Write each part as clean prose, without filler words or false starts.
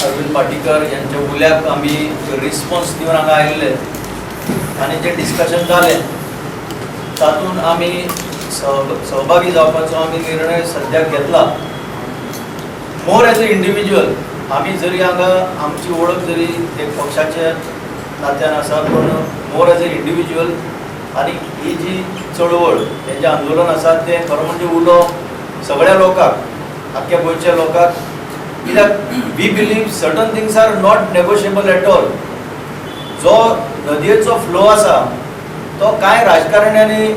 अरविंद पाटीकर यांच्या उल्याक आमी रिस्पॉन्स दिवन हांगा आयिल्ले आनी जे डिस्कशन जालें तातूंत आमी सहभागी जावपाचो आमी निर्णय सद्याक घेतला. मोर एज अ इंडिविज्युअल आमी जरी हांगा आमची वळख जरी एक पक्षाच्या नात्यान आसा पूण मोर एज अ इंडिविज्युअल आनी ही जी चळवळ हें जें आंदोलन आसा तें खरो म्हणजे उलो सगळ्या लोकांक आख्ख्या गोंयच्या लोकांक कित्याक we believe certain things are not negotiable at all. जो नदयेचो फ्लो आसा तो कांय राजकारण्यांनी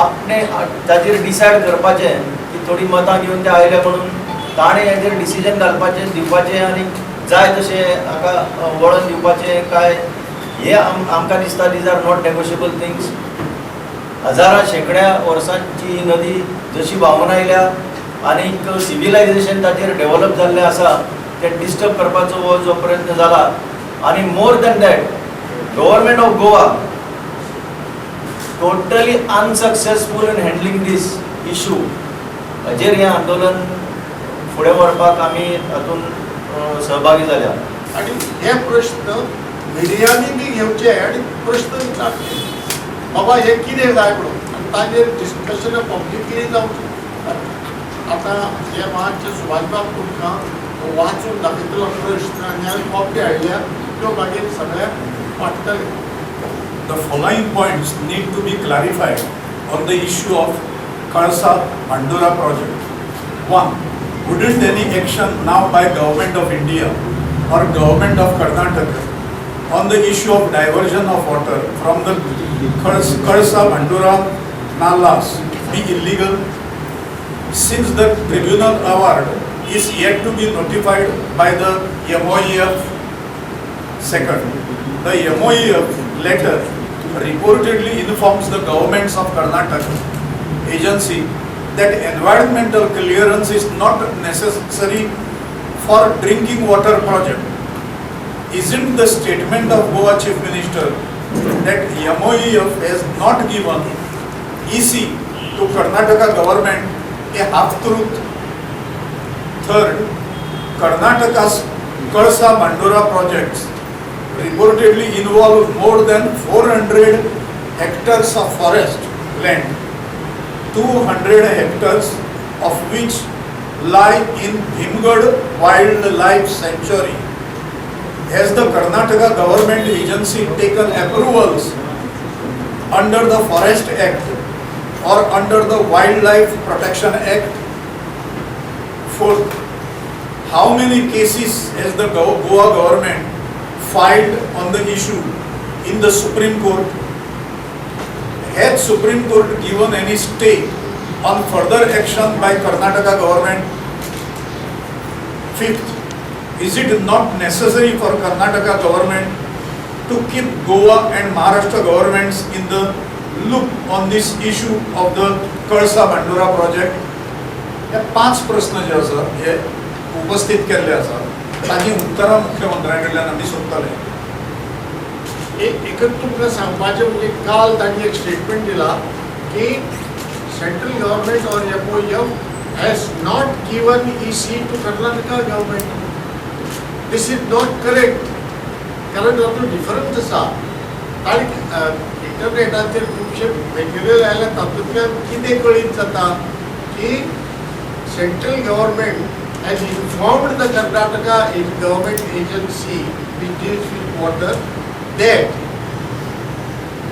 आपणे ताचेर डिसायड करपाचें की थोडी मतां घेवन ते आयले म्हणून ताणें हेजेर डिसिजन घालपाचें दिवपाचें आनी जाय तशें हाका वळण दिवपाचें काय हे आमकां दिसता these are not negotiable things. हजारां शेकड्या वर्सांची ही नदी जशी व्हांवून आयल्या आनीक सिविलायझेशन ताचेर डेव्हलप जाल्लें आसा तें डिस्टर्ब करपाचो हो जो प्रयत्न जाला आनी more than that government of Goa totally unsuccessful in handling these issue. हाजेर हें आंदोलन फुडें व्हरपाक आमी हातूंत सहभागी जाल्या. आणि हे प्रश्न मिडियांनी बी घेवचे आणि प्रश्न विचारचे बाबा हे कितें जाय म्हणून आनी ताजेर डिस्कशन पब्लिकली जावचें. आतां हे मातशें सुभाषबाब तुमकां वाचून दाखयतलो प्रश्न आनी हांवें कॉपी हाडल्या त्यो मागीर सगळ्यांक वाटतले. The following points need to be clarified on the issue of Khalsa-Bandora project. 1. Wouldn't any action now by Government of India or Government of Karnataka on the issue of diversion of water from the Khalsa-Bandora nalas be illegal? Since the tribunal award is yet to be notified by the MOEF. Second, the MOEF letter reportedly informs the governments of Karnataka agency that environmental clearance is not necessary for drinking water project. Isn't the statement of Goa Chief Minister that MOEF has not given EC to Karnataka government a half-truth? Third, Karnataka's Khalsa-Bandora projects reportedly involve more than 400 hectares of forest land, 200 hectares of which lie in Bhimgad Wildlife Sanctuary. Has the Karnataka government agency taken approvals under the Forest Act or under the Wildlife Protection Act? Fourth, how many cases has the Goa government filed on the issue in the Supreme Court? Has Supreme Court given any stay on further action by Karnataka government? Fifth, is it not necessary for Karnataka government to keep Goa and Maharashtra governments in the loop on this issue of the Khalsa-Bandora project? हे 5 प्रश्न जे आसा हे उपस्थित केल्ले आसा ताची उत्तरां मुख्यमंत्र्या कडल्यान आमी सोदतले. एकच तुमकां सांगपाचें म्हणजे काल तांणी एक स्टेटमेंट दिला की सेंट्रल गव्हर्मेंट और MOEF has not given EC to Karnataka government. This is not correct. कारण तातूंत डिफरन्स आसा. ताणें इंटरनेटाचेर खुबशे मॅटेरियल आयल्या तातूंतल्यान कितें कळीत जाता की central government has informed the Karnataka government agency which deals with water that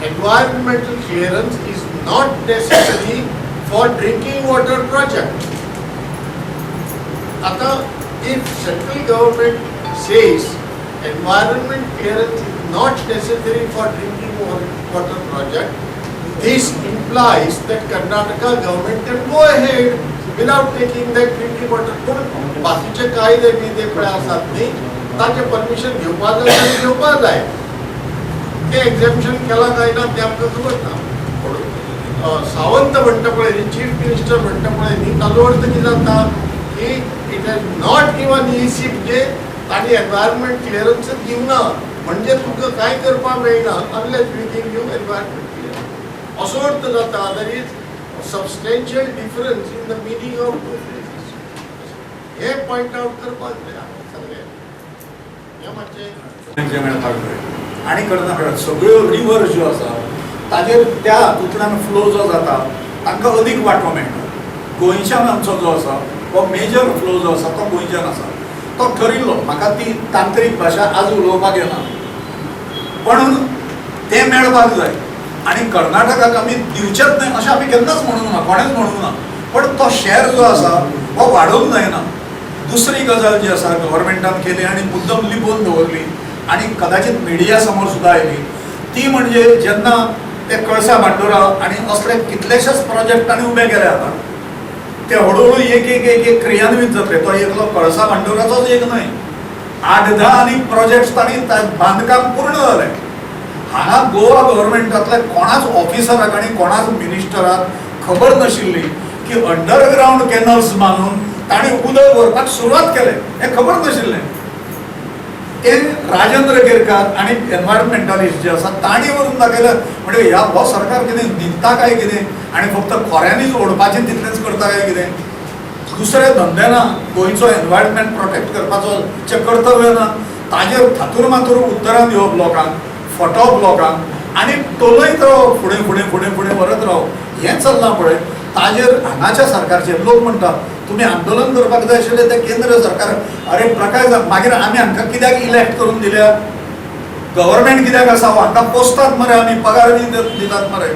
environmental clearance is not necessary for drinking water project. Ata, if central government says environment clearance is not necessary for drinking water project, this implies that Karnataka government can go ahead without taking that drinking water. पण बाकीचे कायदे बिदे पळय आसात न्ही ताचे permission घेवपाक जाय आनी घेवपाक जाय. ते एक्झॅम्पशन केला काय ना ते आमकां खबर ना. पण सावंत म्हणटा पळय न्ही चीफ मिनिस्टर म्हणटा पळय न्ही ताचो अर्थ कितें जाता की it has not given EC म्हणजे ताणी एनवायरमेंट क्लियरन्सच दिवना म्हणजे तुमकां कांय करपाक मेळना unless we give you environment clearance असो अर्थ जाता. That is substantial difference in the meaning of two phrases. हे पॉइंट आउट करपाक जाय सगळ्यांनी. हें मातशें जे मेळपाक जाय आनी कर्नाटकांत सगळ्यो रिवर ज्यो आसा ताजेर त्या हातूंतल्यान फ्लो जो जाता तांकां अदीक वांटो मेळटा. गोंयच्यान आमचो जो आसा हो मेजर फ्लो जो आसा तो गोंयच्यान आसा तो ठरिल्लो. म्हाका ती तांत्रीक भाशा आज उलोवपाक येना पण तें मेळपाक जाय आनी कर्नाटकाक आमी दिवचेच न्हय अशें आमी केन्नाच म्हणूंक ना, कोणेच म्हणूंक ना. पण तो शेअर जो आसा हो वाडोवंक जायना. दुसरी गजाल जी आसा गव्हर्मेंटान केली आनी मुद्दम लिपोवन दवरली आनी कदाचित मिडिया समोर सुद्दां आयली ती म्हणजे जेन्ना ते कळसा बांदोरा आनी असले कितलेशेच प्रोजेक्ट तांणी उबे केले आतां ते हळूहळू एक एक एक एक क्रियान्वीत जातले. तो एकलो कळसा बांदोराचोच एक न्हय, 8-10 आनी प्रोजेक्ट्स तांणी बांदकाम पूर्ण जालें. हांगा गोवा गव्हर्मेंटांतल्या कोणाच ऑफिसराक आनी कोणाच मिनिस्टराक खबर नाशिल्ली की अंडरग्रावंड कॅनल्स बांदून तांणी उदक व्हरपाक सुरवात केलें हें खबर नाशिल्लें. ते राजेंद्र केरकार आनी एनवायरमेंटलिस्ट जे आसा तांणी व्हरून दाखयलें. म्हणजे ह्या हो सरकार कितें न्हिदता काय कितें आनी फक्त खोऱ्यांनीच ओडपाचें तितलेंच करता काय कितें. दुसरे धंदे ना, गोंयचो एनवायरमेंट प्रोटेक्ट करपाचो जें कर्तव्य ना ताजेर थातूर मातूर उत्तरां दिवप लोकांक, फटोवप लोकांक आनी टोलयत रावप फुडें फुडें फुडें फुडें व्हरत रावप हें चल्लां पळय. ताजेर हांगाच्या सरकारचे लोक म्हणटा तुमी आंदोलन करपाक जाय आशिल्लें तें केंद्र सरकार. अरे प्रकाश मागीर आमी हांकां कित्याक इलेक्ट करून दिल्या? गव्हर्मेंट कित्याक आसा? हांकां पोसतात मरे आमी, पगार बी दितात मरे.